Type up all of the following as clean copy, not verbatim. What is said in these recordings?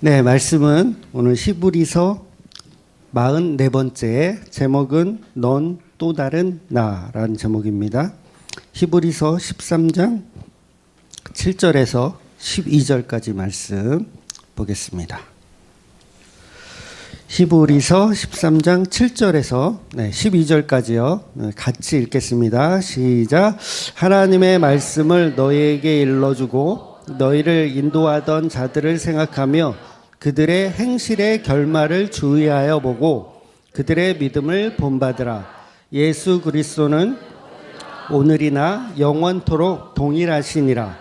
네, 말씀은 오늘 히브리서 44번째 제목은 넌 또 다른 나라는 제목입니다. 히브리서 13장 7절에서 12절까지 말씀 보겠습니다. 히브리서 13장 7절에서 12절까지요. 같이 읽겠습니다. 시작. 하나님의 말씀을 너희에게 일러주고 너희를 인도하던 자들을 생각하며 그들의 행실의 결말을 주의하여 보고 그들의 믿음을 본받으라. 예수 그리스도는 오늘이나 영원토록 동일하시니라.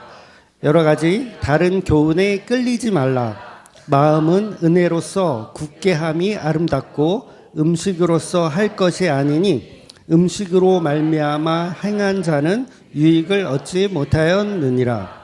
여러 가지 다른 교훈에 끌리지 말라. 마음은 은혜로서 굳게 함이 아름답고 음식으로서 할 것이 아니니 음식으로 말미암아 행한 자는 유익을 얻지 못하였느니라.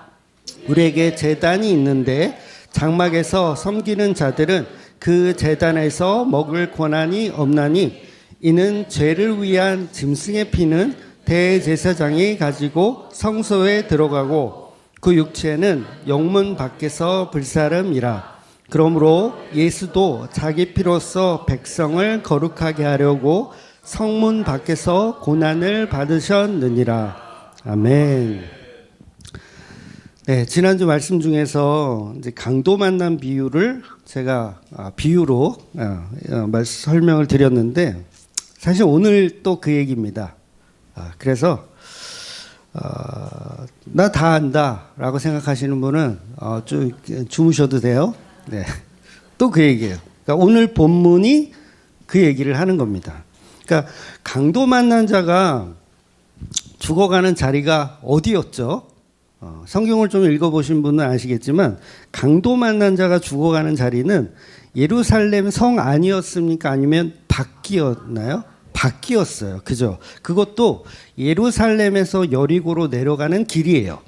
우리에게 제단이 있는데 장막에서 섬기는 자들은 그 제단에서 먹을 권한이 없나니 이는 죄를 위한 짐승의 피는 대제사장이 가지고 성소에 들어가고 그 육체는 영문 밖에서 불사름이라. 그러므로 예수도 자기 피로써 백성을 거룩하게 하려고 성문 밖에서 고난을 받으셨느니라. 아멘. 네, 지난주 말씀 중에서 이제 강도 만난 비유를 제가 비유로 설명을 드렸는데 사실 오늘 또 그 얘기입니다. 그래서 나 다 안다라고 생각하시는 분은 좀 주무셔도 돼요. 네, 또 그 얘기예요. 그러니까 오늘 본문이 그 얘기를 하는 겁니다. 그러니까 강도 만난 자가 죽어가는 자리가 어디였죠? 성경을 좀 읽어보신 분은 아시겠지만 강도 만난 자가 죽어가는 자리는 예루살렘 성 아니었습니까? 아니면 밖이었나요? 밖이었어요. 그죠? 그것도 예루살렘에서 여리고로 내려가는 길이에요.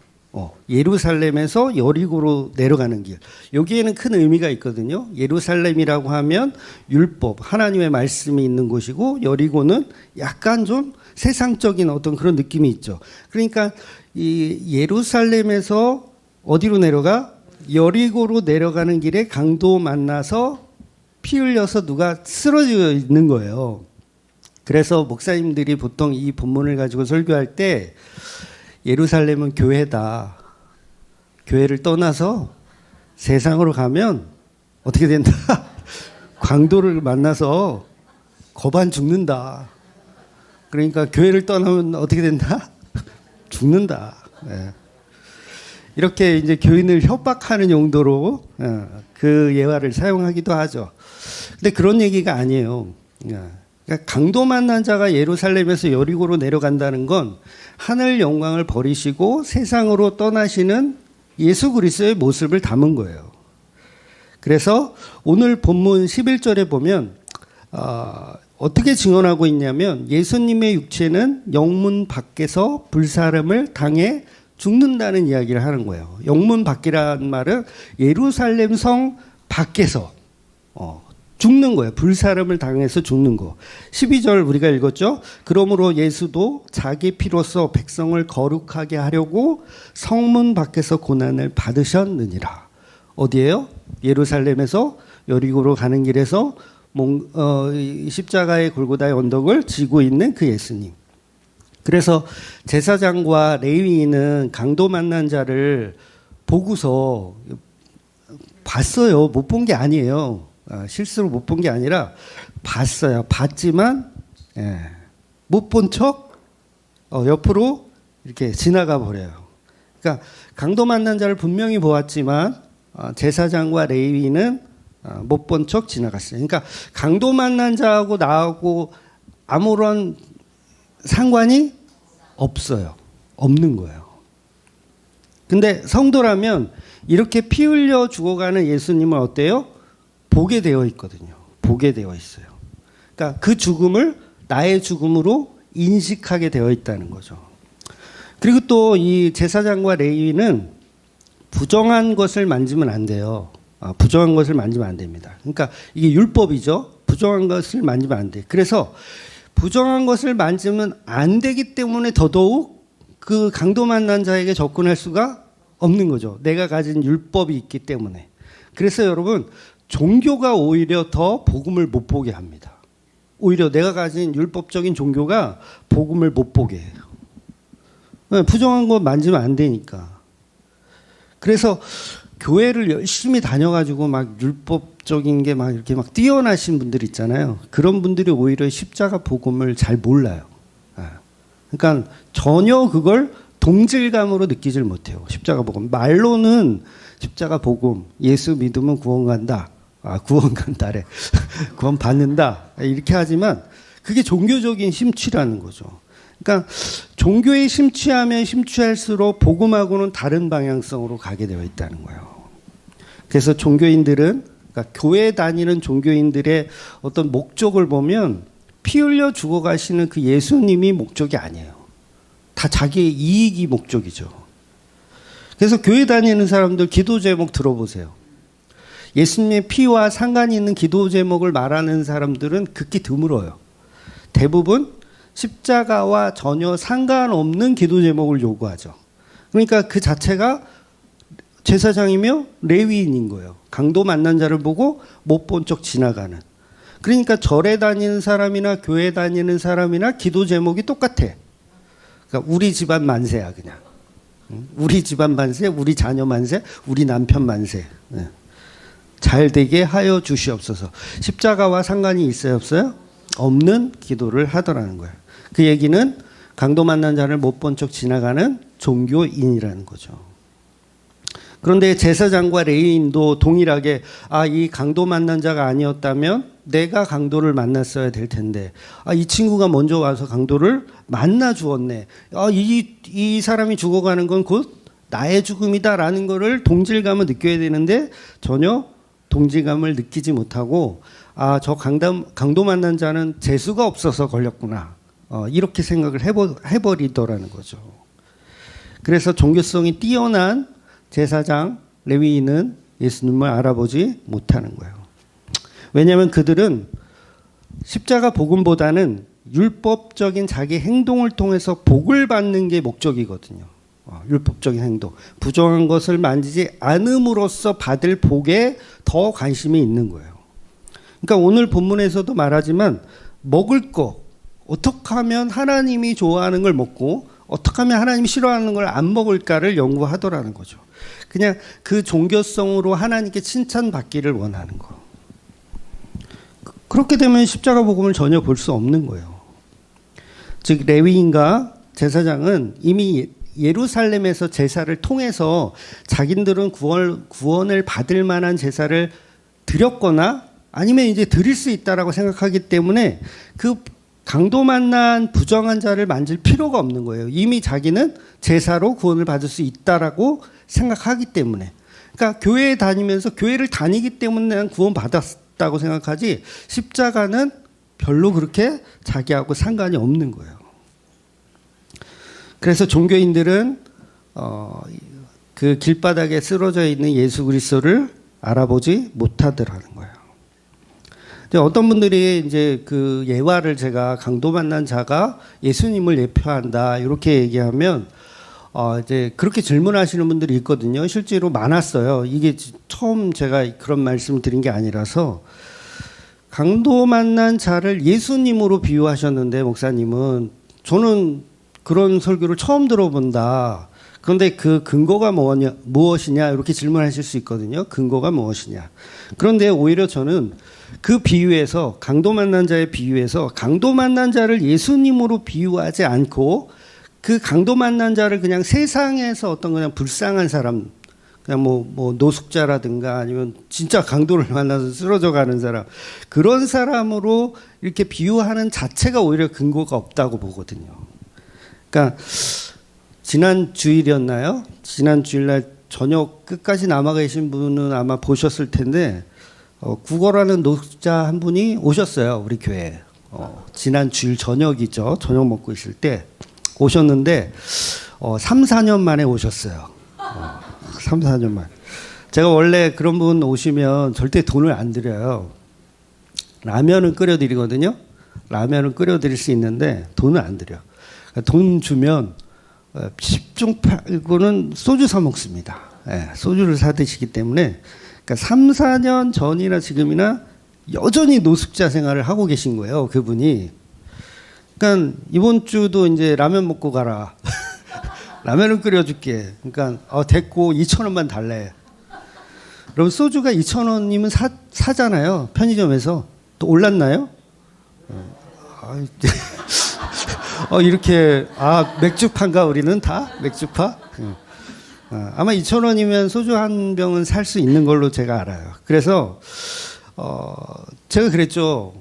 예루살렘에서 여리고로 내려가는 길. 여기에는 큰 의미가 있거든요. 예루살렘이라고 하면 율법, 하나님의 말씀이 있는 곳이고 여리고는 약간 좀 세상적인 어떤 그런 느낌이 있죠. 그러니까 이 예루살렘에서 어디로 내려가? 여리고로 내려가는 길에 강도 만나서 피 흘려서 누가 쓰러져 있는 거예요. 그래서 목사님들이 보통 이 본문을 가지고 설교할 때 예루살렘은 교회다. 교회를 떠나서 세상으로 가면 어떻게 된다? 강도를 만나서 거반 죽는다. 그러니까 교회를 떠나면 어떻게 된다? 죽는다. 네. 이렇게 이제 교인을 협박하는 용도로 그 예화를 사용하기도 하죠. 근데 그런 얘기가 아니에요. 그러니까 강도 만난 자가 예루살렘에서 여리고로 내려간다는 건 하늘 영광을 버리시고 세상으로 떠나시는 예수 그리스도의 모습을 담은 거예요. 그래서 오늘 본문 11절에 보면 어떻게 증언하고 있냐면 예수님의 육체는 영문 밖에서 불사름을 당해 죽는다는 이야기를 하는 거예요. 영문 밖이라는 말은 예루살렘 성 밖에서 죽는 거예요. 불사름을 당해서 죽는 거. 12절 우리가 읽었죠. 그러므로 예수도 자기 피로써 백성을 거룩하게 하려고 성문 밖에서 고난을 받으셨느니라. 어디예요? 예루살렘에서 여리고로 가는 길에서 십자가의 골고다의 언덕을 지고 있는 그 예수님. 그래서 제사장과 레위인은 강도 만난 자를 보고서 봤어요. 못 본 게 아니에요. 실수로 못 본 게 아니라 봤어요. 봤지만 못 본 척 옆으로 이렇게 지나가 버려요. 그러니까 강도 만난 자를 분명히 보았지만 제사장과 레위인은 못 본 척 지나갔어요. 그러니까 강도 만난 자하고 나하고 아무런 상관이 없어요. 없는 거예요. 근데 성도라면 이렇게 피 흘려 죽어가는 예수님을 어때요? 보게 되어 있거든요. 보게 되어 있어요. 그러니까 그 죽음을 나의 죽음으로 인식하게 되어 있다는 거죠. 그리고 또 이 제사장과 레위인은 부정한 것을 만지면 안 돼요. 부정한 것을 만지면 안 됩니다. 그러니까 이게 율법이죠. 부정한 것을 만지면 안 돼. 그래서 부정한 것을 만지면 안 되기 때문에 더더욱 그 강도 만난 자에게 접근할 수가 없는 거죠. 내가 가진 율법이 있기 때문에. 그래서 여러분 종교가 오히려 더 복음을 못 보게 합니다. 오히려 내가 가진 율법적인 종교가 복음을 못 보게 해요. 부정한 거 만지면 안 되니까. 그래서 교회를 열심히 다녀가지고 막 율법적인 게 막 이렇게 막 뛰어나신 분들 있잖아요. 그런 분들이 오히려 십자가 복음을 잘 몰라요. 그러니까 전혀 그걸 동질감으로 느끼질 못해요. 십자가 복음. 말로는 십자가 복음, 예수 믿으면 구원 간다. 구원 간다래. 구원 받는다. 이렇게 하지만 그게 종교적인 심취라는 거죠. 그러니까 종교에 심취하면 심취할수록 복음하고는 다른 방향성으로 가게 되어 있다는 거예요. 그래서 종교인들은, 그러니까 교회 다니는 종교인들의 어떤 목적을 보면 피 흘려 죽어가시는 그 예수님이 목적이 아니에요. 다 자기의 이익이 목적이죠. 그래서 교회 다니는 사람들 기도 제목 들어보세요. 예수님의 피와 상관이 있는 기도 제목을 말하는 사람들은 극히 드물어요. 대부분 십자가와 전혀 상관없는 기도 제목을 요구하죠. 그러니까 그 자체가 제사장이며 레위인인 거예요. 강도 만난 자를 보고 못 본 척 지나가는. 그러니까 절에 다니는 사람이나 교회 다니는 사람이나 기도 제목이 똑같아. 그러니까 우리 집안 만세야 그냥. 우리 집안 만세, 우리 자녀 만세, 우리 남편 만세. 잘 되게 하여 주시옵소서. 십자가와 상관이 있어요 없어요? 없는 기도를 하더라는 거예요. 그 얘기는 강도 만난 자를 못 본 척 지나가는 종교인이라는 거죠. 그런데 제사장과 레위인도 동일하게 이 강도 만난 자가 아니었다면 내가 강도를 만났어야 될 텐데 이 친구가 먼저 와서 강도를 만나 주었네. 이 사람이 죽어가는 건 곧 나의 죽음이다라는 거를 동질감을 느껴야 되는데 전혀 동질감을 느끼지 못하고 저 강도 만난 자는 재수가 없어서 걸렸구나. 이렇게 생각을 해버리더라는 거죠. 그래서 종교성이 뛰어난 제사장, 레위인은 예수님을 알아보지 못하는 거예요. 왜냐하면 그들은 십자가 복음보다는 율법적인 자기 행동을 통해서 복을 받는 게 목적이거든요. 율법적인 행동. 부정한 것을 만지지 않음으로써 받을 복에 더 관심이 있는 거예요. 그러니까 오늘 본문에서도 말하지만 먹을 거, 어떻게 하면 하나님이 좋아하는 걸 먹고 어떻게 하면 하나님이 싫어하는 걸 안 먹을까를 연구하더라는 거죠. 그냥 그 종교성으로 하나님께 칭찬받기를 원하는 거. 그렇게 되면 십자가 복음을 전혀 볼 수 없는 거예요. 즉 레위인과 제사장은 이미 예루살렘에서 제사를 통해서 자기들은 구원을 받을 만한 제사를 드렸거나 아니면 이제 드릴 수 있다라고 생각하기 때문에 그 강도 만난 부정한 자를 만질 필요가 없는 거예요. 이미 자기는 제사로 구원을 받을 수 있다라고 생각하기 때문에. 그러니까 교회에 다니면서 교회를 다니기 때문에 난 구원 받았다고 생각하지 십자가는 별로 그렇게 자기하고 상관이 없는 거예요. 그래서 종교인들은 그 길바닥에 쓰러져 있는 예수 그리스도를 알아보지 못하더라는 거예요. 어떤 분들이 이제 그 예화를 제가 강도 만난 자가 예수님을 예표한다 이렇게 얘기하면 이제 그렇게 질문하시는 분들이 있거든요. 실제로 많았어요. 이게 처음 제가 그런 말씀을 드린 게 아니라서 강도 만난 자를 예수님으로 비유하셨는데 목사님은 저는 그런 설교를 처음 들어본다. 그런데 그 근거가 무엇이냐 이렇게 질문하실 수 있거든요. 근거가 무엇이냐. 그런데 오히려 저는 그 비유에서 강도 만난 자의 비유에서 강도 만난 자를 예수님으로 비유하지 않고 그 강도 만난 자를 그냥 세상에서 어떤 그냥 불쌍한 사람 그냥 뭐 노숙자라든가 아니면 진짜 강도를 만나서 쓰러져 가는 사람 그런 사람으로 이렇게 비유하는 자체가 오히려 근거가 없다고 보거든요. 그러니까 지난 주일이었나요? 지난 주일날 저녁 끝까지 남아 계신 분은 아마 보셨을 텐데 구걸하는 노숙자 한 분이 오셨어요. 우리 교회에. 지난 주일 저녁이죠. 저녁 먹고 있을 때 오셨는데 3, 4년 만에 오셨어요. 3, 4년 만에. 제가 원래 그런 분 오시면 절대 돈을 안 드려요. 라면은 끓여드리거든요. 라면은 끓여드릴 수 있는데 돈을 안 드려. 돈 주면 10중 8구는 소주 사 먹습니다. 네, 소주를 사 드시기 때문에 그러니까 3, 4년 전이나 지금이나 여전히 노숙자 생활을 하고 계신 거예요, 그분이. 그러니까 이번 주도 이제 라면 먹고 가라. 라면을 끓여줄게. 그러니까 됐고 2,000원만 달래. 그럼 소주가 2,000원이면 사잖아요, 편의점에서. 또 올랐나요? 이렇게 맥주파인가 우리는 다 맥주파? 아마 2,000원이면 소주 한 병은 살 수 있는 걸로 제가 알아요. 그래서 제가 그랬죠.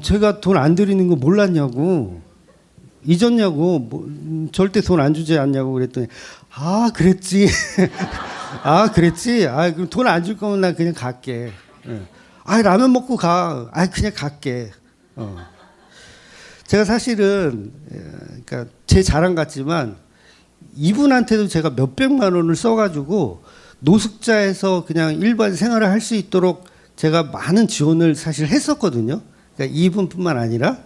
제가 돈 안 드리는 거 몰랐냐고, 잊었냐고, 절대 돈 안 주지 않냐고 그랬더니 그랬지. 그랬지. 그럼 돈 안 줄 거면 나 그냥 갈게. 라면 먹고 가. 그냥 갈게. 제가 사실은 그러니까 제 자랑 같지만 이분한테도 제가 몇백만 원을 써가지고 노숙자에서 그냥 일반 생활을 할 수 있도록 제가 많은 지원을 사실 했었거든요. 그러니까 이분뿐만 아니라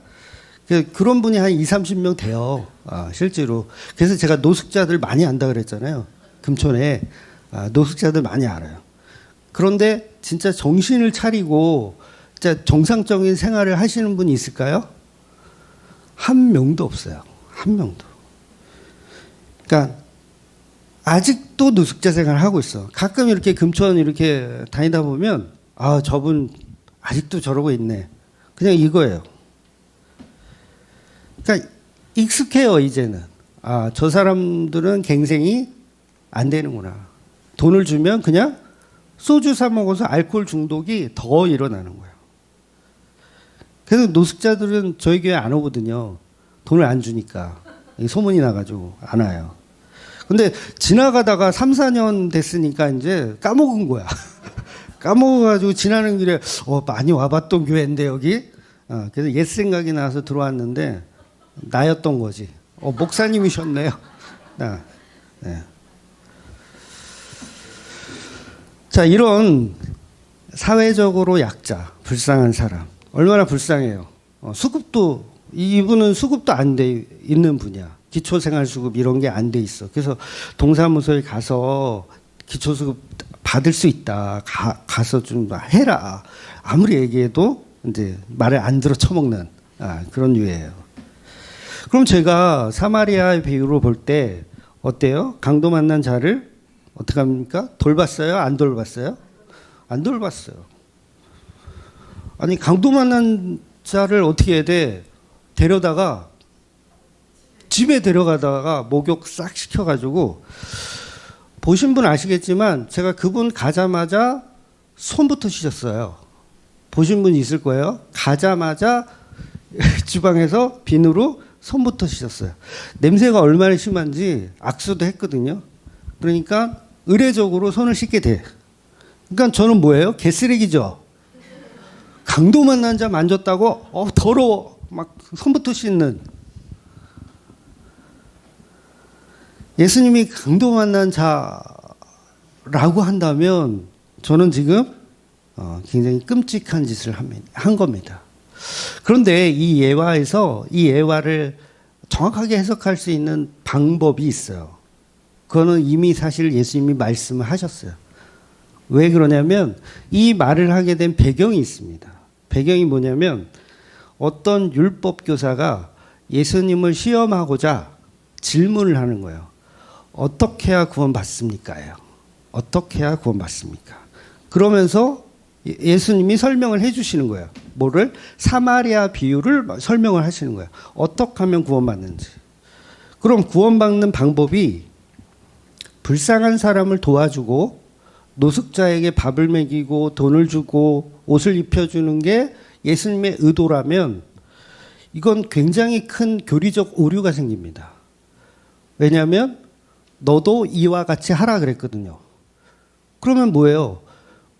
그런 분이 한 20, 30명 돼요. 실제로. 그래서 제가 노숙자들 많이 안다 그랬잖아요. 금촌에 노숙자들 많이 알아요. 그런데 진짜 정신을 차리고 진짜 정상적인 생활을 하시는 분이 있을까요? 한 명도 없어요. 한 명도. 그러니까 아직도 노숙자 생활을 하고 있어. 가끔 이렇게 금천 이렇게 다니다 보면 저분 아직도 저러고 있네. 그냥 이거예요. 그러니까 익숙해요, 이제는. 저 사람들은 갱생이 안 되는구나. 돈을 주면 그냥 소주 사 먹어서 알코올 중독이 더 일어나는 거예요. 그래서 노숙자들은 저희 교회 안 오거든요. 돈을 안 주니까. 소문이 나가지고 안 와요. 근데 지나가다가 3, 4년 됐으니까 이제 까먹은 거야. 까먹어가지고 지나는 길에 많이 와봤던 교회인데 여기. 그래서 옛 생각이 나서 들어왔는데 나였던 거지. 목사님이셨네요. 네. 자, 이런 사회적으로 약자, 불쌍한 사람. 얼마나 불쌍해요. 수급도, 이분은 수급도 안 돼 있는 분이야. 기초생활수급 이런 게 안 돼 있어. 그래서 동사무소에 가서 기초수급 받을 수 있다. 가서 좀 해라. 아무리 얘기해도 이제 말을 안 들어 쳐먹는 그런 유예요. 그럼 제가 사마리아의 비유로 볼 때 어때요? 강도 만난 자를 어떻게 합니까? 돌봤어요? 안 돌봤어요? 안 돌봤어요. 아니, 강도 만난 자를 어떻게 해야 돼? 데려다가 집에 데려가다가 목욕 싹 시켜가지고, 보신 분 아시겠지만 제가 그분 가자마자 손부터 씻었어요. 보신 분 있을 거예요. 가자마자 주방에서 비누로 손부터 씻었어요. 냄새가 얼마나 심한지 악수도 했거든요. 그러니까 의례적으로 손을 씻게 돼. 그러니까 저는 뭐예요? 개쓰레기죠. 강도 만난 자 만졌다고 더러워 막 손부터 씻는. 예수님이 강도 만난 자라고 한다면 저는 지금 굉장히 끔찍한 짓을 한 겁니다. 그런데 이 예화에서 이 예화를 정확하게 해석할 수 있는 방법이 있어요. 그거는 이미 사실 예수님이 말씀을 하셨어요. 왜 그러냐면 이 말을 하게 된 배경이 있습니다. 배경이 뭐냐면 어떤 율법 교사가 예수님을 시험하고자 질문을 하는 거예요. 어떻게 해야 구원받습니까요? 어떻게 해야 구원받습니까? 그러면서 예수님이 설명을 해주시는 거예요. 뭐를? 사마리아 비유를 설명을 하시는 거예요. 어떻게 하면 구원받는지. 그럼 구원받는 방법이 불쌍한 사람을 도와주고 노숙자에게 밥을 먹이고 돈을 주고 옷을 입혀주는 게 예수님의 의도라면 이건 굉장히 큰 교리적 오류가 생깁니다. 왜냐하면 너도 이와 같이 하라 그랬거든요. 그러면 뭐예요?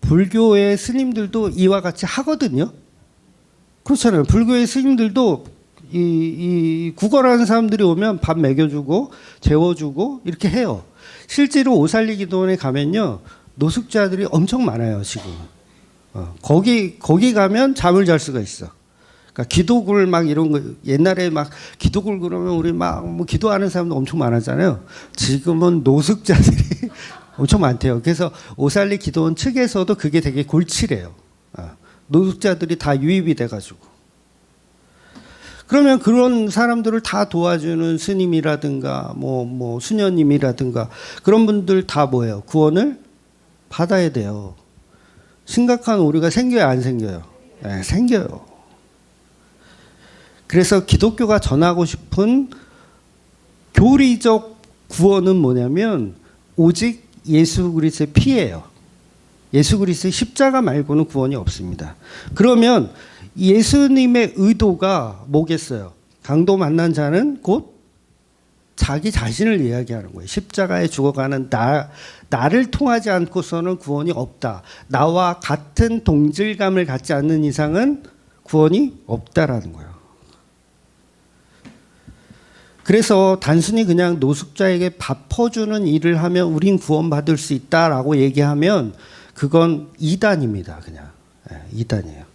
불교의 스님들도 이와 같이 하거든요. 그렇잖아요. 불교의 스님들도 이 구걸하는 사람들이 오면 밥 먹여주고 재워주고 이렇게 해요. 실제로 오살리기도원에 가면요 노숙자들이 엄청 많아요 지금. 거기 가면 잠을 잘 수가 있어. 그러니까 기도굴 막 이런 거 옛날에 막 기도굴 그러면 우리 막 뭐 기도하는 사람도 엄청 많았잖아요. 지금은 노숙자들이 엄청 많대요. 그래서 오살리 기도원 측에서도 그게 되게 골치래요. 노숙자들이 다 유입이 돼가지고. 그러면 그런 사람들을 다 도와주는 스님이라든가 뭐 수녀님이라든가 그런 분들 다 뭐예요? 구원을 받아야 돼요. 심각한 오류가 생겨요, 안 생겨요? 네, 생겨요. 그래서 기독교가 전하고 싶은 교리적 구원은 뭐냐면 오직 예수 그리스도의 피예요. 예수 그리스도의 십자가 말고는 구원이 없습니다. 그러면 예수님의 의도가 뭐겠어요? 강도 만난 자는 곧 자기 자신을 이야기하는 거예요. 십자가에 죽어가는 나를 통하지 않고서는 구원이 없다. 나와 같은 동질감을 갖지 않는 이상은 구원이 없다라는 거예요. 그래서 단순히 그냥 노숙자에게 밥 퍼주는 일을 하면 우린 구원받을 수 있다라고 얘기하면 그건 이단입니다. 그냥 이단이에요.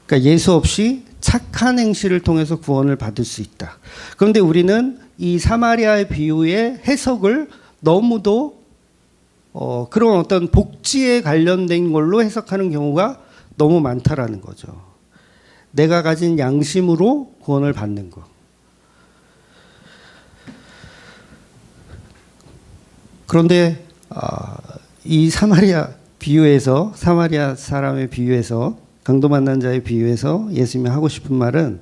그러니까 예수 없이 착한 행실을 통해서 구원을 받을 수 있다. 그런데 우리는 이 사마리아의 비유의 해석을 너무도 그런 어떤 복지에 관련된 걸로 해석하는 경우가 너무 많다라는 거죠. 내가 가진 양심으로 구원을 받는 것. 그런데 이 사마리아 사람의 비유에서 강도 만난 자의 비유에서 예수님이 하고 싶은 말은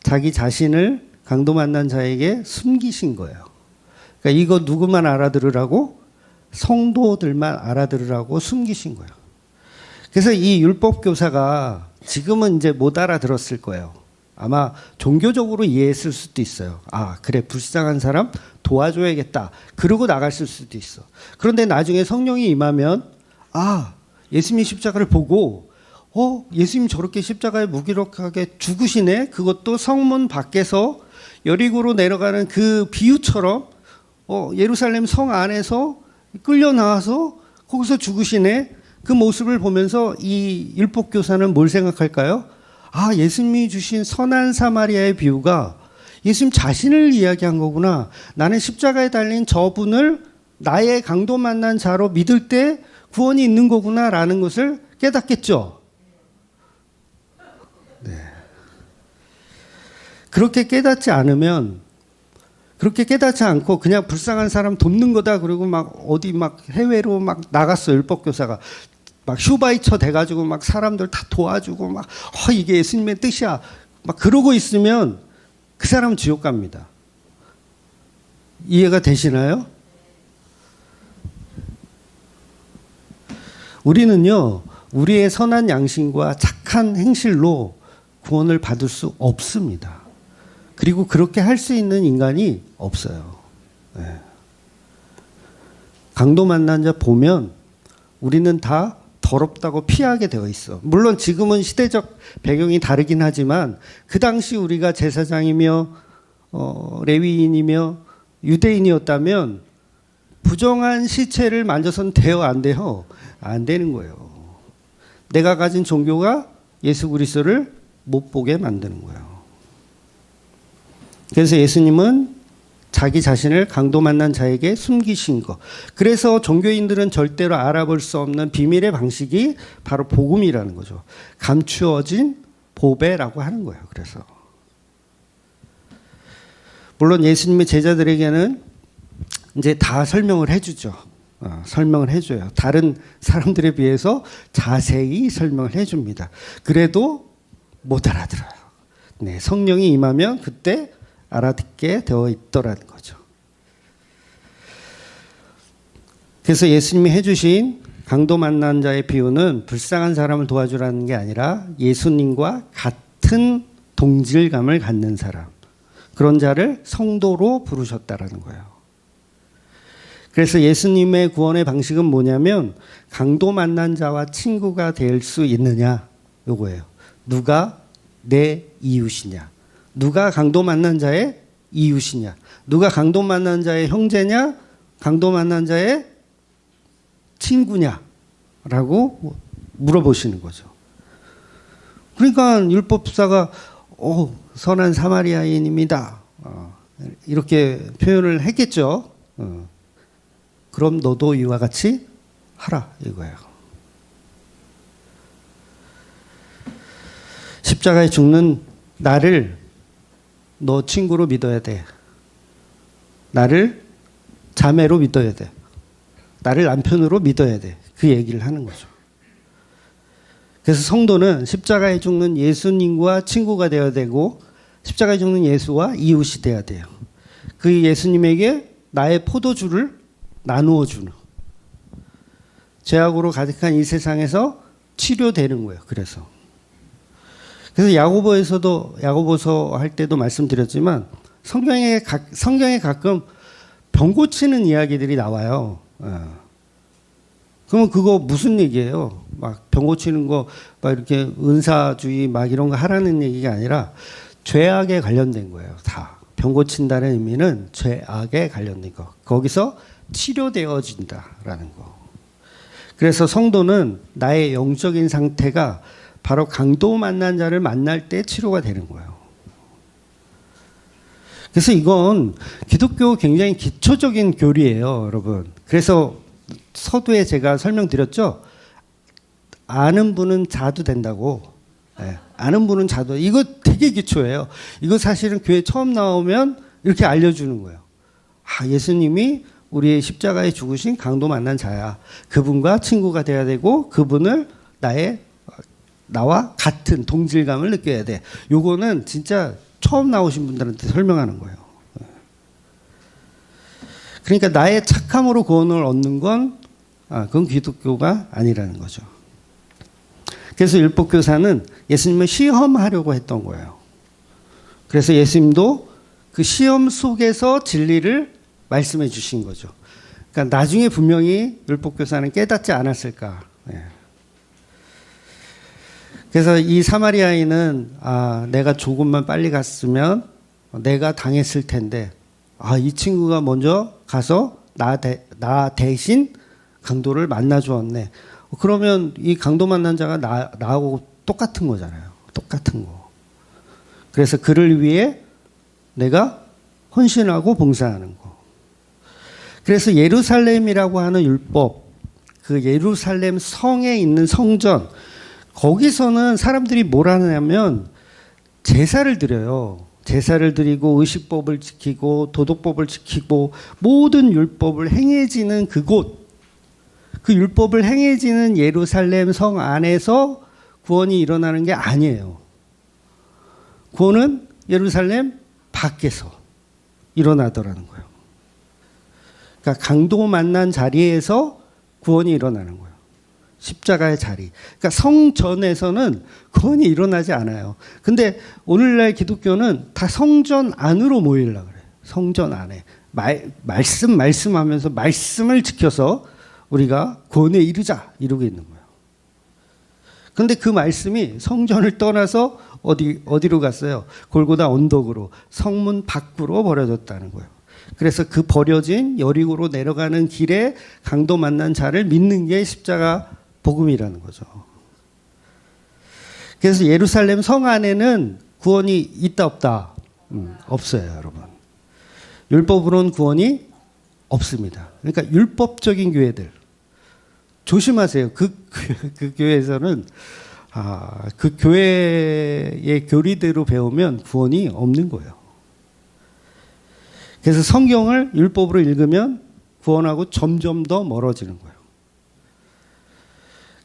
자기 자신을 강도 만난 자에게 숨기신 거예요. 그러니까 이거 누구만 알아들으라고? 성도들만 알아들으라고 숨기신 거예요. 그래서 이 율법 교사가 지금은 이제 못 알아들었을 거예요. 아마 종교적으로 이해했을 수도 있어요. 그래, 불쌍한 사람 도와줘야겠다. 그러고 나갔을 수도 있어. 그런데 나중에 성령이 임하면 예수님이 십자가를 보고 예수님 저렇게 십자가에 무기력하게 죽으시네. 그것도 성문 밖에서 여리고로 내려가는 그 비유처럼 예루살렘 성 안에서 끌려 나와서 거기서 죽으시네. 그 모습을 보면서 이 율법 교사는 뭘 생각할까요? 예수님이 주신 선한 사마리아의 비유가 예수님 자신을 이야기한 거구나. 나는 십자가에 달린 저분을 나의 강도 만난 자로 믿을 때 구원이 있는 거구나라는 것을 깨닫겠죠. 네. 그렇게 깨닫지 않고 그냥 불쌍한 사람 돕는 거다. 그리고 막 어디 막 해외로 막 나갔어. 율법교사가. 막 슈바이처 돼가지고 막 사람들 다 도와주고 막 이게 예수님의 뜻이야. 막 그러고 있으면 그 사람은 지옥 갑니다. 이해가 되시나요? 우리는요, 우리의 선한 양심과 착한 행실로 구원을 받을 수 없습니다. 그리고 그렇게 할 수 있는 인간이 없어요. 네. 강도 만난 자 보면 우리는 다 더럽다고 피하게 되어 있어. 물론 지금은 시대적 배경이 다르긴 하지만 그 당시 우리가 제사장이며 레위인이며 유대인이었다면 부정한 시체를 만져서는 돼요, 안 돼요? 안 되는 거예요. 내가 가진 종교가 예수 그리스도를 못 보게 만드는 거예요. 그래서 예수님은 자기 자신을 강도 만난 자에게 숨기신 것. 그래서 종교인들은 절대로 알아볼 수 없는 비밀의 방식이 바로 복음이라는 거죠. 감추어진 보배라고 하는 거예요. 그래서 물론 예수님의 제자들에게는 이제 다 설명을 해주죠. 설명을 해줘요. 다른 사람들에 비해서 자세히 설명을 해줍니다. 그래도 못 알아들어요. 네, 성령이 임하면 그때 알아듣게 되어 있더라는 거죠. 그래서 예수님이 해주신 강도 만난 자의 비유는 불쌍한 사람을 도와주라는 게 아니라 예수님과 같은 동질감을 갖는 사람, 그런 자를 성도로 부르셨다라는 거예요. 그래서 예수님의 구원의 방식은 뭐냐면 강도 만난 자와 친구가 될 수 있느냐, 요거예요. 누가 내 이웃이냐, 누가 강도 만난 자의 이웃이냐, 누가 강도 만난 자의 형제냐, 강도 만난 자의 친구냐라고 물어보시는 거죠. 그러니까 율법사가 선한 사마리아인입니다. 이렇게 표현을 했겠죠. 그럼 너도 이와 같이 하라 이거예요. 십자가에 죽는 나를 너 친구로 믿어야 돼. 나를 자매로 믿어야 돼. 나를 남편으로 믿어야 돼. 그 얘기를 하는 거죠. 그래서 성도는 십자가에 죽는 예수님과 친구가 되어야 되고 십자가에 죽는 예수와 이웃이 되어야 돼요. 그 예수님에게 나의 포도주를 나누어 주는, 죄악으로 가득한 이 세상에서 치료되는 거예요. 그래서 야고보서 할 때도 말씀드렸지만 성경에 가끔 병 고치는 이야기들이 나와요. 그러면 그거 무슨 얘기예요? 막 병 고치는 거 막 이렇게 은사주의 막 이런 거 하라는 얘기가 아니라 죄악에 관련된 거예요. 다. 병 고친다는 의미는 죄악에 관련된 거. 거기서 치료되어진다라는 거. 그래서 성도는 나의 영적인 상태가 바로 강도 만난 자를 만날 때 치료가 되는 거예요. 그래서 이건 기독교 굉장히 기초적인 교리예요, 여러분. 그래서 서두에 제가 설명드렸죠. 아는 분은 자도 된다고. 네, 아는 분은 자도. 이거 되게 기초예요. 이거 사실은 교회 처음 나오면 이렇게 알려주는 거예요. 예수님이 우리의 십자가에 죽으신 강도 만난 자야. 그분과 친구가 돼야 되고 그분을 나와 같은 동질감을 느껴야 돼. 요거는 진짜 처음 나오신 분들한테 설명하는 거예요. 그러니까 나의 착함으로 구원을 얻는 건 그건 기독교가 아니라는 거죠. 그래서 율법교사는 예수님을 시험하려고 했던 거예요. 그래서 예수님도 그 시험 속에서 진리를 말씀해 주신 거죠. 그러니까 나중에 분명히 율법교사는 깨닫지 않았을까. 그래서 이 사마리아인은 내가 조금만 빨리 갔으면 내가 당했을 텐데 이 친구가 먼저 가서 나 대신 강도를 만나 주었네. 그러면 이 강도 만난 자가 나하고 똑같은 거잖아요. 똑같은 거. 그래서 그를 위해 내가 헌신하고 봉사하는 거. 그래서 예루살렘이라고 하는 율법, 그 예루살렘 성에 있는 성전, 거기서는 사람들이 뭘 하냐면 제사를 드려요. 제사를 드리고 의식법을 지키고 도덕법을 지키고 모든 율법을 행해지는 그곳, 그 율법을 행해지는 예루살렘 성 안에서 구원이 일어나는 게 아니에요. 구원은 예루살렘 밖에서 일어나더라는 거예요. 그러니까 강도 만난 자리에서 구원이 일어나는 거예요. 십자가의 자리. 그러니까 성전에서는 구원이 일어나지 않아요. 근데 오늘날 기독교는 다 성전 안으로 모이려고 그래요. 성전 안에. 말씀하면서 말씀을 지켜서 우리가 구원에 이르자 이러고 있는 거예요. 그런데 그 말씀이 성전을 떠나서 어디로 갔어요? 골고다 언덕으로 성문 밖으로 버려졌다는 거예요. 그래서 그 버려진 여리고로 내려가는 길에 강도 만난 자를 믿는 게 십자가 복음이라는 거죠. 그래서 예루살렘 성 안에는 구원이 있다 없다? 없어요, 여러분. 율법으로는 구원이 없습니다. 그러니까 율법적인 교회들 조심하세요. 그 교회에서는 그 교회의 교리대로 배우면 구원이 없는 거예요. 그래서 성경을 율법으로 읽으면 구원하고 점점 더 멀어지는 거예요.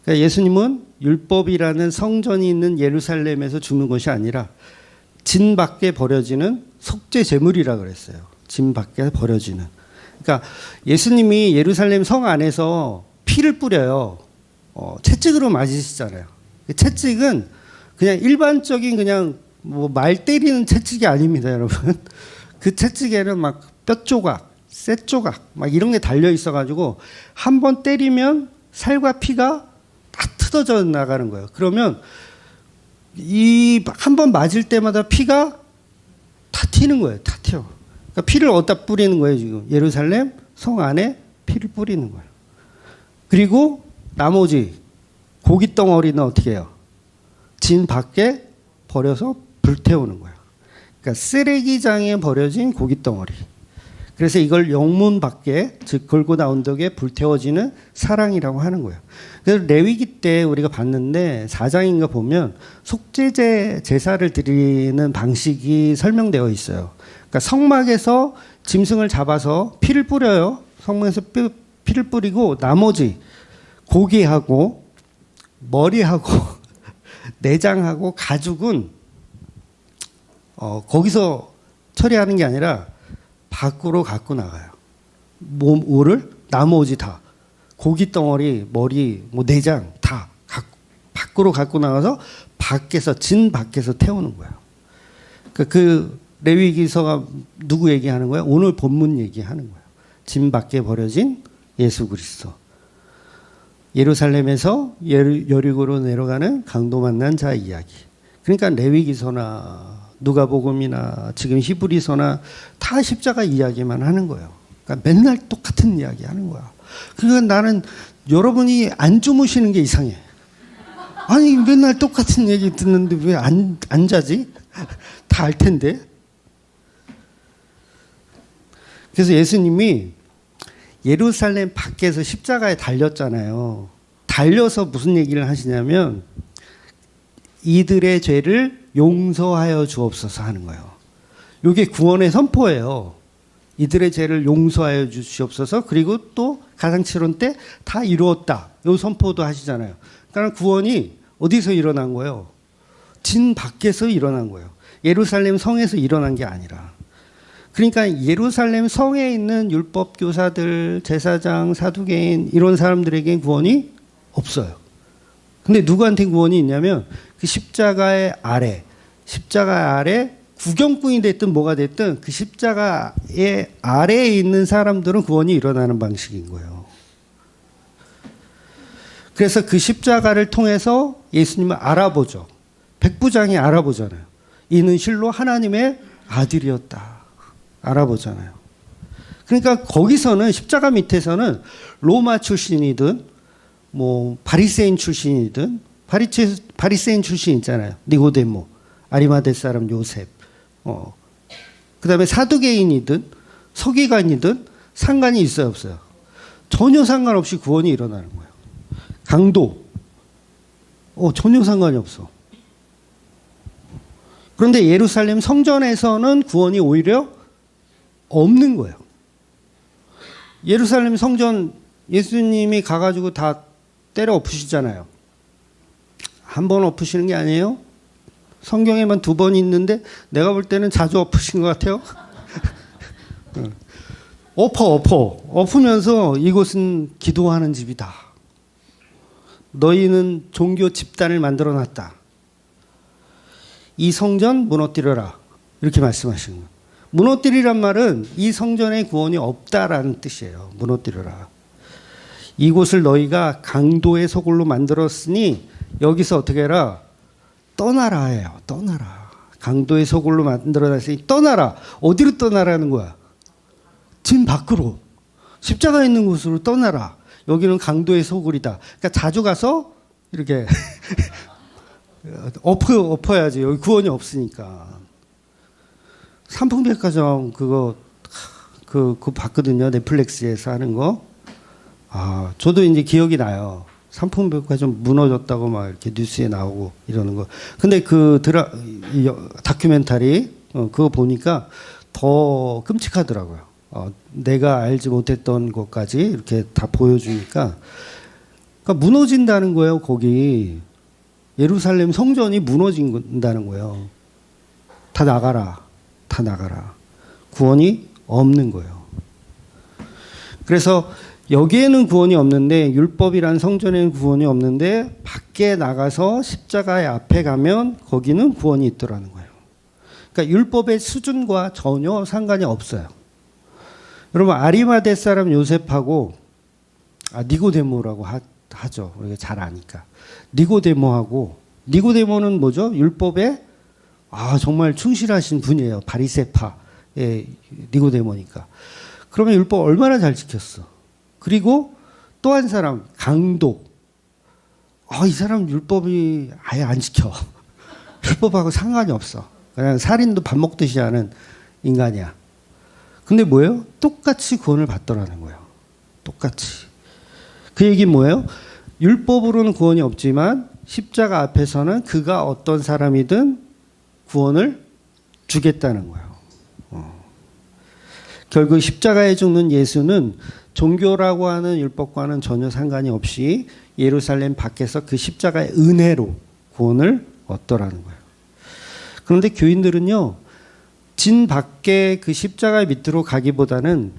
그러니까 예수님은 율법이라는 성전이 있는 예루살렘에서 죽는 것이 아니라 진 밖에 버려지는 속죄 제물이라 그랬어요. 진 밖에 버려지는. 그러니까 예수님이 예루살렘 성 안에서 피를 뿌려요. 채찍으로 맞으시잖아요. 채찍은 그냥 일반적인 그냥 뭐 말 때리는 채찍이 아닙니다, 여러분. 그 채찍에는 막 뼈 조각, 쇠 조각 막 이런 게 달려 있어가지고 한 번 때리면 살과 피가 다 뜯어져 나가는 거예요. 그러면 이 한 번 맞을 때마다 피가 다 튀는 거예요. 다 튀어. 그러니까 피를 어디다 뿌리는 거예요, 지금. 예루살렘 성 안에 피를 뿌리는 거예요. 그리고 나머지 고기 덩어리는 어떻게 해요? 진 밖에 버려서 불태우는 거예요. 그러니까 쓰레기장에 버려진 고기 덩어리. 그래서 이걸 영문 밖에, 즉 골고다 언덕에 불태워지는 사랑이라고 하는 거예요. 그래서 레위기 때 우리가 봤는데 4장인가 보면 속죄제 제사를 드리는 방식이 설명되어 있어요. 그러니까 성막에서 짐승을 잡아서 피를 뿌려요. 성막에서 피를 뿌리고 나머지 고기하고 머리하고 내장하고 가죽은 거기서 처리하는 게 아니라 밖으로 갖고 나가요. 오를 나머지 다 고기 덩어리, 머리, 뭐 내장 다 밖으로 갖고 나가서 밖에서 진 밖에서 태우는 거예요. 그러니까 그 레위기서가 누구 얘기하는 거예요? 오늘 본문 얘기하는 거예요. 진 밖에 버려진 예수 그리스도. 예루살렘에서 여리고로 내려가는 강도 만난 자 이야기. 그러니까 레위기서나 누가복음이나 지금 히브리서나 다 십자가 이야기만 하는 거예요. 그러니까 맨날 똑같은 이야기 하는 거야. 그러니까 나는 여러분이 안 주무시는 게 이상해. 아니 맨날 똑같은 얘기 듣는데 왜 안 자지? 다 알 텐데. 그래서 예수님이 예루살렘 밖에서 십자가에 달렸잖아요. 달려서 무슨 얘기를 하시냐면 이들의 죄를 용서하여 주옵소서 하는 거예요. 이게 구원의 선포예요. 이들의 죄를 용서하여 주시옵소서. 그리고 또 가상칠언 때 다 이루었다. 이 선포도 하시잖아요. 그러니까 구원이 어디서 일어난 거예요? 진 밖에서 일어난 거예요. 예루살렘 성에서 일어난 게 아니라. 그러니까 예루살렘 성에 있는 율법 교사들, 제사장, 사두개인 이런 사람들에겐 구원이 없어요. 근데 누구한테 구원이 있냐면 그 십자가 아래 구경꾼이 됐든 뭐가 됐든 그 십자가의 아래에 있는 사람들은 구원이 일어나는 방식인 거예요. 그래서 그 십자가를 통해서 예수님을 알아보죠. 백부장이 알아보잖아요. 이는 실로 하나님의 아들이었다. 알아보잖아요. 그러니까 거기서는 십자가 밑에서는 로마 출신이든 뭐 바리새인 출신이든 바리새인 출신 있잖아요. 니고데모, 아리마대 사람 요셉, 그다음에 사두개인이든 서기관이든 상관이 있어요, 없어요? 전혀 상관없이 구원이 일어나는 거예요. 강도, 전혀 상관이 없어. 그런데 예루살렘 성전에서는 구원이 오히려 없는 거예요. 예루살렘 성전 예수님이 가가지고 다 때려 엎으시잖아요. 한 번 엎으시는 게 아니에요? 성경에만 2번 있는데 내가 볼 때는 자주 엎으신 것 같아요. 엎으면서 이곳은 기도하는 집이다. 너희는 종교 집단을 만들어 놨다. 이 성전 무너뜨려라. 이렇게 말씀하시는 거예요. 무너뜨리란 말은 이 성전에 구원이 없다라는 뜻이에요. 무너뜨려라. 이곳을 너희가 강도의 소굴로 만들었으니 여기서 어떻게 해라? 떠나라 해요. 떠나라. 강도의 소굴로 만들어놨으니 떠나라. 어디로 떠나라는 거야? 진 밖으로. 십자가 있는 곳으로 떠나라. 여기는 강도의 소굴이다. 그러니까 자주 가서 이렇게 엎어야지. 여기 구원이 없으니까. 삼풍백화점 그거 봤거든요. 넷플릭스에서 하는 거. 저도 이제 기억이 나요. 삼풍백화점 무너졌다고 막 이렇게 뉴스에 나오고 이러는 거. 근데 그 다큐멘터리 그거 보니까 더 끔찍하더라고요. 내가 알지 못했던 것까지 이렇게 다 보여주니까. 그러니까 무너진다는 거예요. 거기 예루살렘 성전이 무너진다는 거예요. 다 나가라. 다 나가라. 구원이 없는 거예요. 그래서 여기에는 구원이 없는데 율법이란 성전에는 구원이 없는데 밖에 나가서 십자가의 앞에 가면 거기는 구원이 있더라는 거예요. 그러니까 율법의 수준과 전혀 상관이 없어요. 여러분 아리마대 사람 요셉하고 니고데모라고 하죠. 우리가 잘 아니까. 니고데모는 뭐죠? 율법에 정말 충실하신 분이에요. 바리새파의 니고데모니까. 그러면 율법 얼마나 잘 지켰어. 그리고 또 한 사람 강도. 이 사람 율법이 아예 안 지켜. 율법하고 상관이 없어. 그냥 살인도 밥 먹듯이 하는 인간이야. 근데 뭐예요? 똑같이 구원을 받더라는 거예요. 똑같이. 그 얘기 뭐예요? 율법으로는 구원이 없지만 십자가 앞에서는 그가 어떤 사람이든 구원을 주겠다는 거예요. 결국 십자가에 죽는 예수는 종교라고 하는 율법과는 전혀 상관이 없이 예루살렘 밖에서 그 십자가의 은혜로 구원을 얻더라는 거예요. 그런데 교인들은요, 진 밖에 그 십자가 밑으로 가기보다는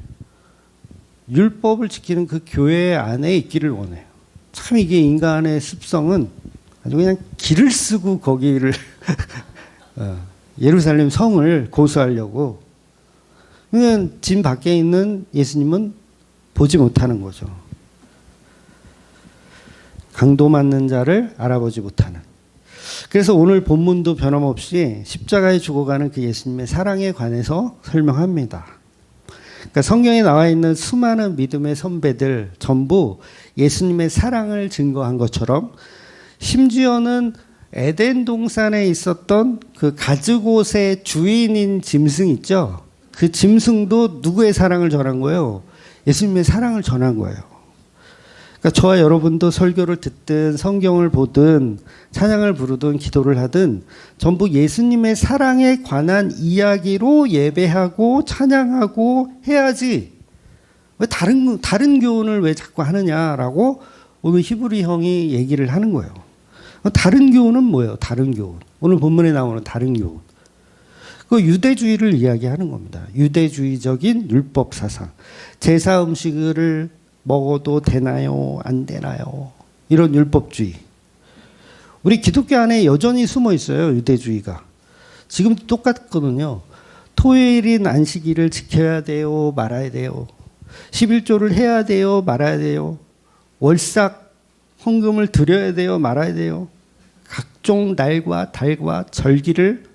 율법을 지키는 그 교회 안에 있기를 원해요. 참 이게 인간의 습성은 아주 그냥 길을 쓰고 거기를 예루살렘 성을 고수하려고. 그냥 진 밖에 있는 예수님은 보지 못하는 거죠. 강도 맞는 자를 알아보지 못하는. 그래서 오늘 본문도 변함없이 십자가에 죽어가는 그 예수님의 사랑에 관해서 설명합니다. 그러니까 성경에 나와 있는 수많은 믿음의 선배들 전부 예수님의 사랑을 증거한 것처럼, 심지어는 에덴 동산에 있었던 그 가죽옷의 주인인 짐승 있죠? 그 짐승도 누구의 사랑을 전한 거예요? 예수님의 사랑을 전한 거예요. 그러니까 저와 여러분도 설교를 듣든 성경을 보든 찬양을 부르든 기도를 하든 전부 예수님의 사랑에 관한 이야기로 예배하고 찬양하고 해야지, 왜 다른 교훈을 왜 자꾸 하느냐라고 오늘 히브리 형이 얘기를 하는 거예요. 다른 교훈은 뭐예요? 다른 교훈. 오늘 본문에 나오는 다른 교훈. 그 유대주의를 이야기하는 겁니다. 유대주의적인 율법 사상. 제사 음식을 먹어도 되나요? 안 되나요? 이런 율법주의. 우리 기독교 안에 여전히 숨어 있어요. 유대주의가. 지금도 똑같거든요. 토요일인 안식일을 지켜야 돼요? 말아야 돼요? 11조를 해야 돼요? 말아야 돼요? 월삭 헌금을 드려야 돼요? 말아야 돼요? 각종 날과 달과 절기를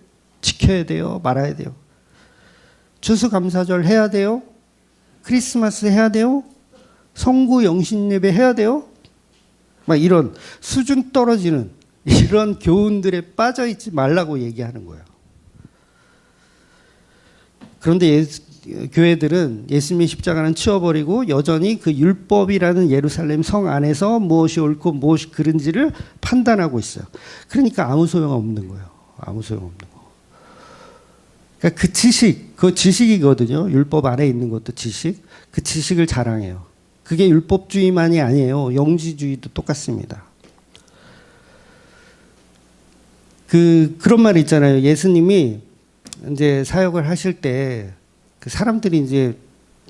지켜야 돼요? 말아야 돼요? 추수감사절 해야 돼요? 크리스마스 해야 돼요? 성구 영신예배 해야 돼요? 막 이런 수준 떨어지는 이런 교훈들에 빠져있지 말라고 얘기하는 거예요. 그런데 교회들은 예수님의 십자가는 치워버리고 여전히 그 율법이라는 예루살렘 성 안에서 무엇이 옳고 무엇이 그른지를 판단하고 있어요. 그러니까 아무 소용없는 거예요. 아무 소용없는 거. 그러니까 그 지식, 그 지식이거든요. 율법 안에 있는 것도 지식. 그 지식을 자랑해요. 그게 율법주의만이 아니에요. 영지주의도 똑같습니다. 그런 말이 있잖아요. 예수님이 이제 사역을 하실 때 그 사람들이 이제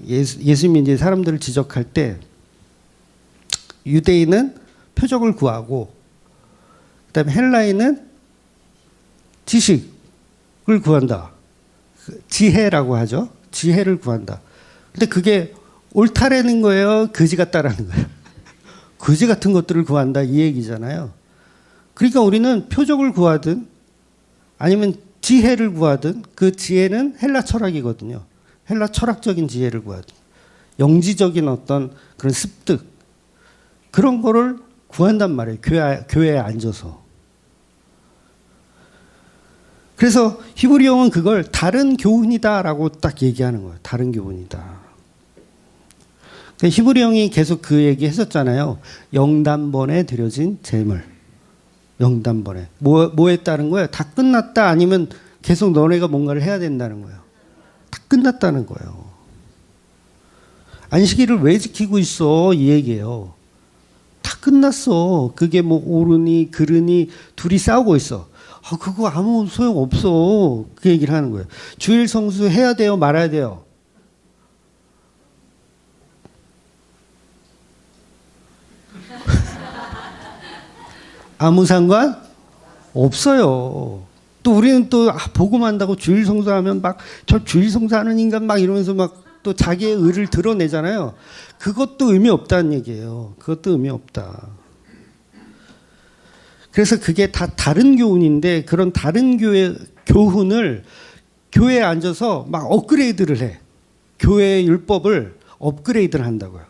예수님이 이제 사람들을 지적할 때 유대인은 표적을 구하고 그다음에 헬라인은 지식을 구한다. 지혜라고 하죠. 지혜를 구한다. 근데 그게 옳다라는 거예요? 거지 같다라는 거예요? 거지 같은 것들을 구한다 이 얘기잖아요. 그러니까 우리는 표적을 구하든 아니면 지혜를 구하든 그 지혜는 헬라 철학이거든요. 헬라 철학적인 지혜를 구하든 영지적인 어떤 그런 습득 그런 거를 구한단 말이에요. 교회에 앉아서. 그래서 히브리 형은 그걸 다른 교훈이다라고 딱 얘기하는 거예요. 다른 교훈이다. 히브리 형이 계속 그 얘기 했었잖아요. 영단번에 드려진 제물. 영단번에. 뭐에 따른 거예요? 다 끝났다 아니면 계속 너네가 뭔가를 해야 된다는 거예요. 다 끝났다는 거예요. 안식일을 왜 지키고 있어? 이 얘기예요. 다 끝났어. 그게 뭐 옳으니 그르니 둘이 싸우고 있어. 그거 아무 소용 없어. 그 얘기를 하는 거예요. 주일 성수 해야 돼요? 말아야 돼요? 아무 상관 없어요. 또 우리는 또 복음한다고 주일 성수하면 막 저 주일 성수하는 인간 막 이러면서 막 또 자기의 의를 드러내잖아요. 그것도 의미 없다는 얘기예요. 그것도 의미 없다. 그래서 그게 다 다른 교훈인데 그런 다른 교훈을 교회에 앉아서 막 업그레이드를 해. 교회의 율법을 업그레이드를 한다고요.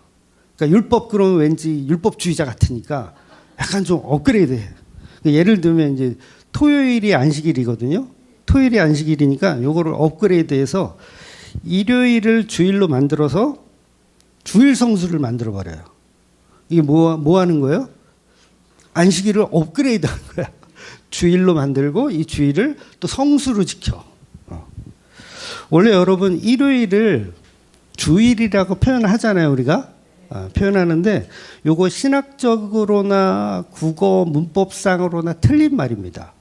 그러니까 율법 그러면 왠지 율법주의자 같으니까 약간 좀 업그레이드 해. 예를 들면 이제 토요일이 안식일이거든요. 토요일이 안식일이니까 요거를 업그레이드해서 일요일을 주일로 만들어서 주일 성수를 만들어 버려요. 이게 뭐 하는 거예요? 안식일을 업그레이드 하는 거야. 주일로 만들고 이 주일을 또 성수로 지켜. 원래 여러분 일요일을 주일이라고 표현하잖아요, 우리가. 표현하는데 요거 신학적으로나 국어 문법상으로나 틀린 말입니다.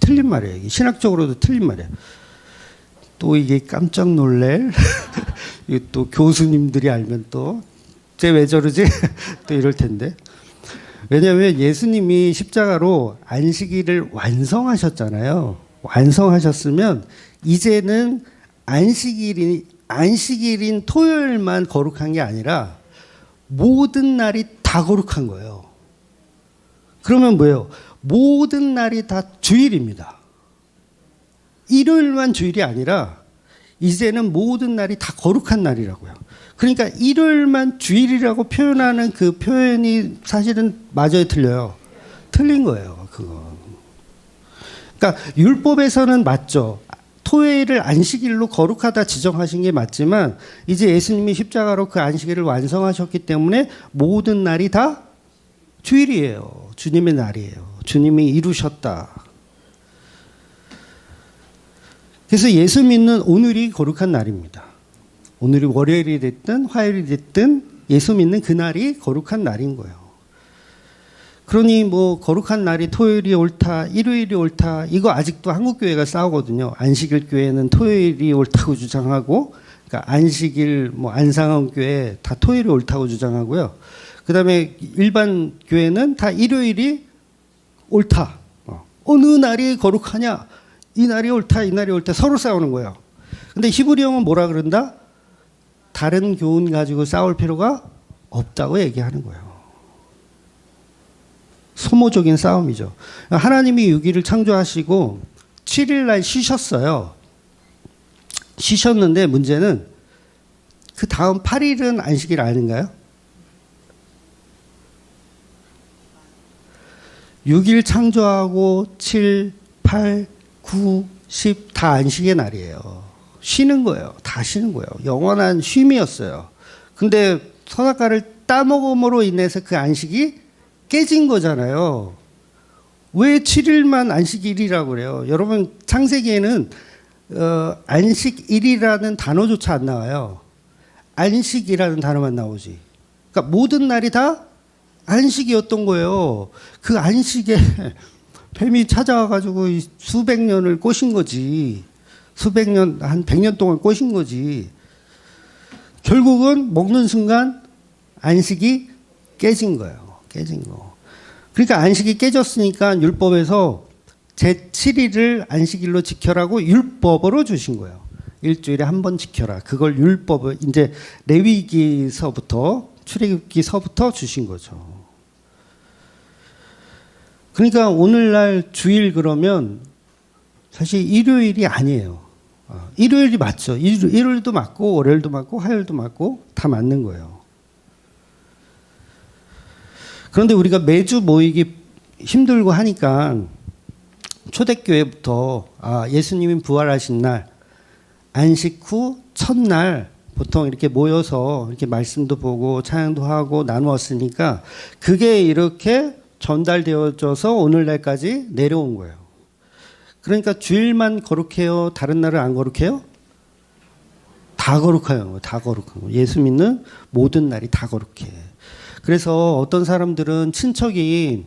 틀린 말이에요. 이게 신학적으로도 틀린 말이에요. 또 이게 깜짝 놀랄 이게 또 교수님들이 알면 또 쟤 왜 저러지? 또 이럴 텐데. 왜냐하면 예수님이 십자가로 안식일을 완성하셨잖아요. 완성하셨으면 이제는 안식일인 토요일만 거룩한 게 아니라 모든 날이 다 거룩한 거예요. 그러면 뭐예요? 모든 날이 다 주일입니다. 일요일만 주일이 아니라 이제는 모든 날이 다 거룩한 날이라고요. 그러니까 일요일만 주일이라고 표현하는 그 표현이 사실은 맞아요, 틀려요? 틀린 거예요, 그거. 그러니까 율법에서는 맞죠. 토요일을 안식일로 거룩하다 지정하신 게 맞지만 이제 예수님이 십자가로 그 안식일을 완성하셨기 때문에 모든 날이 다 주일이에요. 주님의 날이에요. 주님이 이루셨다. 그래서 예수 믿는 오늘이 거룩한 날입니다. 오늘이 월요일이 됐든 화요일이 됐든 예수 믿는 그날이 거룩한 날인 거예요. 그러니 뭐 거룩한 날이 토요일이 옳다, 일요일이 옳다, 이거 아직도 한국교회가 싸우거든요. 안식일 교회는 토요일이 옳다고 주장하고, 그러니까 안식일, 뭐 안상원 교회 다 토요일이 옳다고 주장하고요. 그 다음에 일반 교회는 다 일요일이 옳다. 어느 날이 거룩하냐? 이 날이 옳다, 이 날이 옳다. 서로 싸우는 거예요. 근데 히브리어는 뭐라 그런다? 다른 교훈 가지고 싸울 필요가 없다고 얘기하는 거예요. 소모적인 싸움이죠. 하나님이 6일을 창조하시고 7일날 쉬셨어요. 쉬셨는데 문제는 그 다음 8일은 안식일 아닌가요? 6일 창조하고 7, 8, 9, 10 다 안식의 날이에요. 쉬는 거예요. 다 쉬는 거예요. 영원한 쉼이었어요. 근데 선악과를 따먹음으로 인해서 그 안식이 깨진 거잖아요. 왜 7일만 안식일이라고 그래요? 여러분 창세기에는 안식일이라는 단어조차 안 나와요. 안식이라는 단어만 나오지. 그러니까 모든 날이 다 안식이었던 거예요. 그 안식에 뱀이 찾아와가지고 수백 년을 꼬신 거지. 수백 년, 한 100년 동안 꼬신 거지. 결국은 먹는 순간 안식이 깨진 거예요. 깨진 거. 그러니까 안식이 깨졌으니까 율법에서 제7일을 안식일로 지켜라고 율법으로 주신 거예요. 일주일에 한 번 지켜라. 그걸 율법을 이제 레위기서부터 출애굽기서부터 주신 거죠. 그러니까 오늘날 주일 그러면 사실 일요일이 아니에요. 일요일이 맞죠. 일요일도 맞고 월요일도 맞고 화요일도 맞고 다 맞는 거예요. 그런데 우리가 매주 모이기 힘들고 하니까 초대교회부터 예수님이 부활하신 날 안식 후 첫날 보통 이렇게 모여서 이렇게 말씀도 보고 찬양도 하고 나누었으니까 그게 이렇게 전달되어져서 오늘날까지 내려온 거예요. 그러니까 주일만 거룩해요? 다른 날은 안 거룩해요? 다 거룩해요. 다 거룩한 거. 예수 믿는 모든 날이 다 거룩해. 그래서 어떤 사람들은 친척이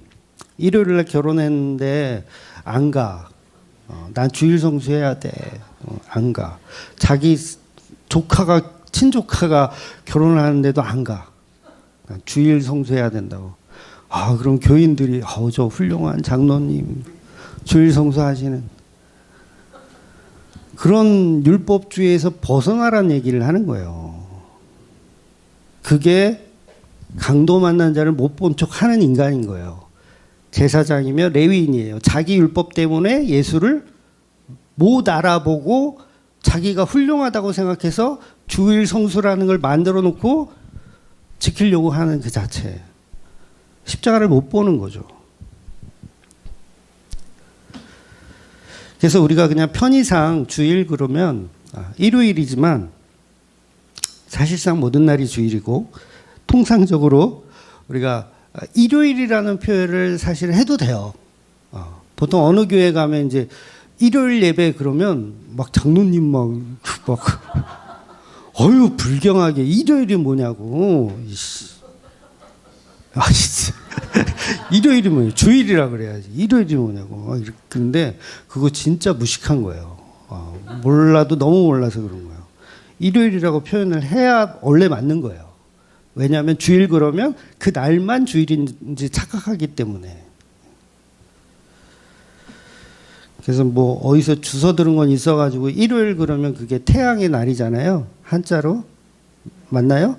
일요일날 결혼했는데 안 가. 난 주일 성수해야 돼. 안 가. 자기 친조카가 결혼을 하는데도 안 가. 난 주일 성수해야 된다고. 그럼 교인들이 저 훌륭한 장로님 주일 성수하시는 그런 율법주의에서 벗어나라는 얘기를 하는 거예요. 그게 강도 만난 자를 못 본 척 하는 인간인 거예요. 제사장이며 레위인이에요. 자기 율법 때문에 예수를 못 알아보고 자기가 훌륭하다고 생각해서 주일 성수라는 걸 만들어 놓고 지키려고 하는 그 자체. 십자가를 못 보는 거죠. 그래서 우리가 그냥 편의상 주일 그러면 일요일이지만 사실상 모든 날이 주일이고 통상적으로 우리가 일요일이라는 표현을 사실 해도 돼요. 보통 어느 교회 가면 이제 일요일 예배 그러면 막 장로님 막 어휴 불경하게 일요일이 뭐냐고. 일요일이 뭐냐 주일이라 그래야지 일요일이 뭐냐고. 근데 그거 진짜 무식한 거예요. 몰라도 너무 몰라서 그런 거예요. 일요일이라고 표현을 해야 원래 맞는 거예요. 왜냐하면 주일 그러면 그 날만 주일인지 착각하기 때문에. 그래서 뭐 어디서 주워 들은 건 있어가지고 일요일 그러면 그게 태양의 날이잖아요. 한자로 맞나요?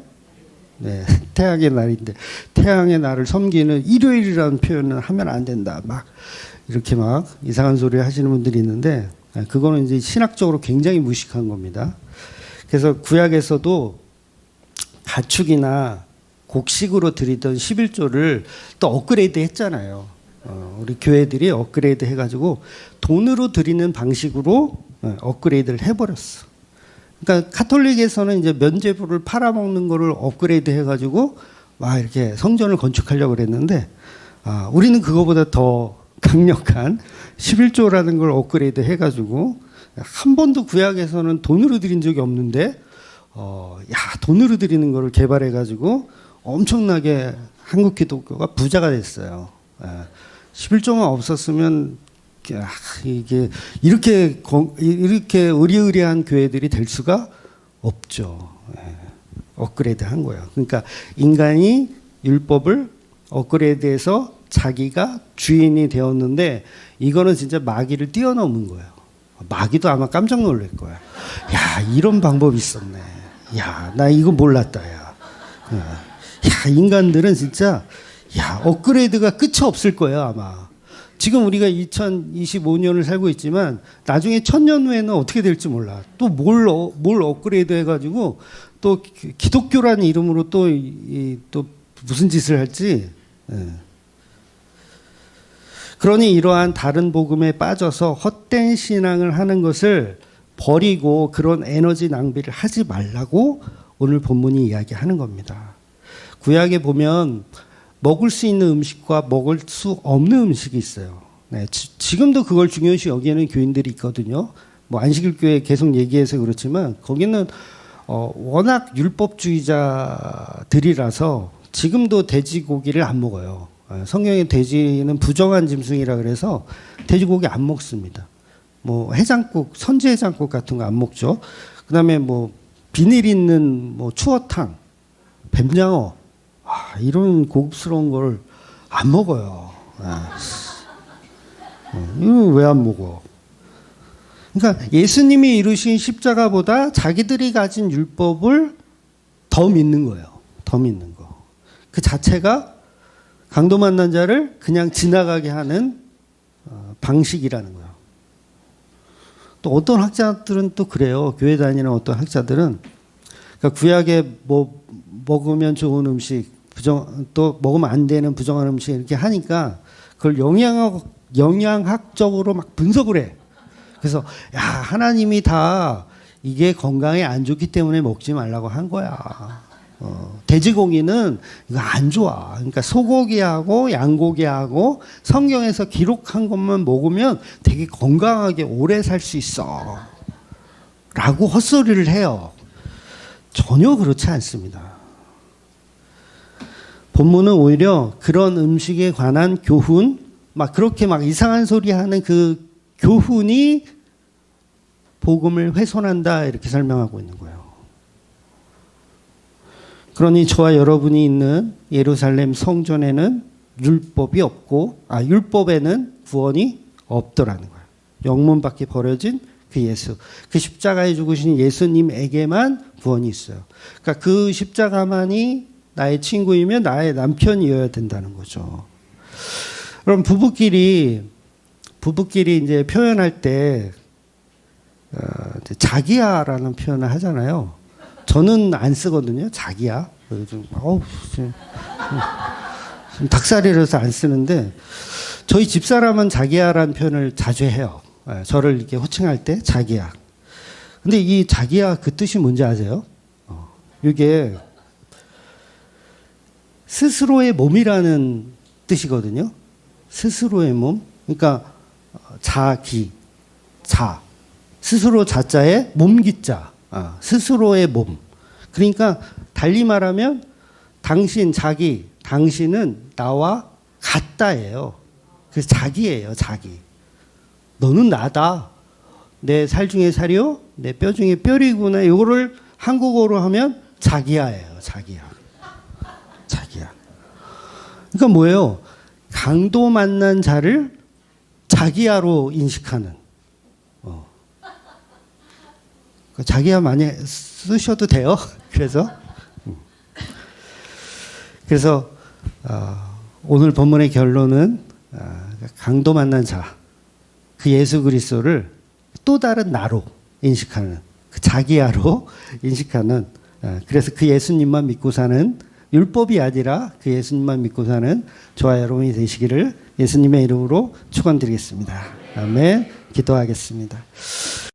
네, 태양의 날인데 태양의 날을 섬기는 일요일이라는 표현을 하면 안 된다. 막 이렇게 막 이상한 소리 하시는 분들이 있는데 그거는 이제 신학적으로 굉장히 무식한 겁니다. 그래서 구약에서도 가축이나 곡식으로 드리던 11조를 또 업그레이드 했잖아요. 우리 교회들이 업그레이드 해가지고 돈으로 드리는 방식으로 업그레이드를 해버렸어. 그러니까 카톨릭에서는 이제 면죄부를 팔아먹는 거를 업그레이드 해가지고 막 이렇게 성전을 건축하려고 그랬는데 우리는 그거보다 더 강력한 11조라는 걸 업그레이드 해가지고 한 번도 구약에서는 돈으로 드린 적이 없는데 돈으로 드리는 거를 개발해가지고 엄청나게 한국 기독교가 부자가 됐어요. 11조만 없었으면 이게 이렇게 의리의리한 교회들이 될 수가 없죠. 업그레이드 한 거예요. 그러니까 인간이 율법을 업그레이드해서 자기가 주인이 되었는데 이거는 진짜 마귀를 뛰어넘은 거예요. 마귀도 아마 깜짝 놀랄 거야. 야, 이런 방법이 있었네. 야, 나 이거 몰랐다. 야, 인간들은 진짜 업그레이드가 끝이 없을 거예요, 아마. 지금 우리가 2025년을 살고 있지만 나중에 1000년 후에는 어떻게 될지 몰라. 또 뭘 업그레이드 해가지고 또 기독교라는 이름으로 또 무슨 짓을 할지. 그러니 이러한 다른 복음에 빠져서 헛된 신앙을 하는 것을 버리고 그런 에너지 낭비를 하지 말라고 오늘 본문이 이야기하는 겁니다. 구약에 보면 먹을 수 있는 음식과 먹을 수 없는 음식이 있어요. 네, 지금도 그걸 중요시 여기는 교인들이 있거든요. 뭐 안식일교회 계속 얘기해서 그렇지만 거기는 워낙 율법주의자들이라서 지금도 돼지고기를 안 먹어요. 성경에 돼지는 부정한 짐승이라 그래서 돼지고기 안 먹습니다. 뭐 해장국, 선지해장국 같은 거 안 먹죠. 그다음에 뭐 비닐 있는 뭐 추어탕, 뱀장어 이런 고급스러운 걸 안 먹어요. 이거 왜 안 먹어? 그러니까 예수님이 이루신 십자가보다 자기들이 가진 율법을 더 믿는 거예요. 더 믿는 거. 그 자체가 강도 만난 자를 그냥 지나가게 하는 방식이라는 거예요. 또 어떤 학자들은 또 그래요. 교회 다니는 어떤 학자들은 그러니까 구약에 뭐 먹으면 좋은 음식, 또 먹으면 안 되는 부정한 음식 이렇게 하니까 그걸 영양학적으로 막 분석을 해. 그래서 하나님이 다 이게 건강에 안 좋기 때문에 먹지 말라고 한 거야. 돼지고기는 이거 안 좋아. 그러니까 소고기하고 양고기하고 성경에서 기록한 것만 먹으면 되게 건강하게 오래 살 수 있어. 라고 헛소리를 해요. 전혀 그렇지 않습니다. 본문은 오히려 그런 음식에 관한 교훈, 막 그렇게 막 이상한 소리 하는 그 교훈이 복음을 훼손한다 이렇게 설명하고 있는 거예요. 그러니 저와 여러분이 있는 예루살렘 성전에는 율법이 없고 율법에는 구원이 없더라는 거예요. 영문 밖에 버려진 그 예수, 그 십자가에 죽으신 예수님에게만 구원이 있어요. 그러니까 그 십자가만이 나의 친구이며 나의 남편이어야 된다는 거죠. 그럼 부부끼리 이제 표현할 때 자기야라는 표현을 하잖아요. 저는 안 쓰거든요. 자기야. 좀 닭살이라서 안 쓰는데 저희 집사람은 자기야라는 표현을 자주 해요. 저를 이렇게 호칭할 때 자기야. 근데 이 자기야 그 뜻이 뭔지 아세요? 이게 스스로의 몸이라는 뜻이거든요. 스스로의 몸. 그러니까 자기, 자. 스스로 자자에 몸기자. 스스로의 몸. 그러니까 달리 말하면 당신, 자기, 당신은 나와 같다예요. 그래서 자기예요, 자기. 너는 나다. 내 살 중에 살이요, 내 뼈 중에 뼈리구나. 이거를 한국어로 하면 자기야예요, 자기야. 자기야. 그러니까 뭐예요? 강도 만난 자를 자기야로 인식하는. 자기야 많이 쓰셔도 돼요. 그래서 오늘 본문의 결론은 강도 만난 자, 그 예수 그리스도를 또 다른 나로 인식하는, 그 자기야로 인식하는, 그래서 그 예수님만 믿고 사는, 율법이 아니라 그 예수님만 믿고 사는 저와 여러분이 되시기를 예수님의 이름으로 축원드리겠습니다. 아멘. 기도하겠습니다.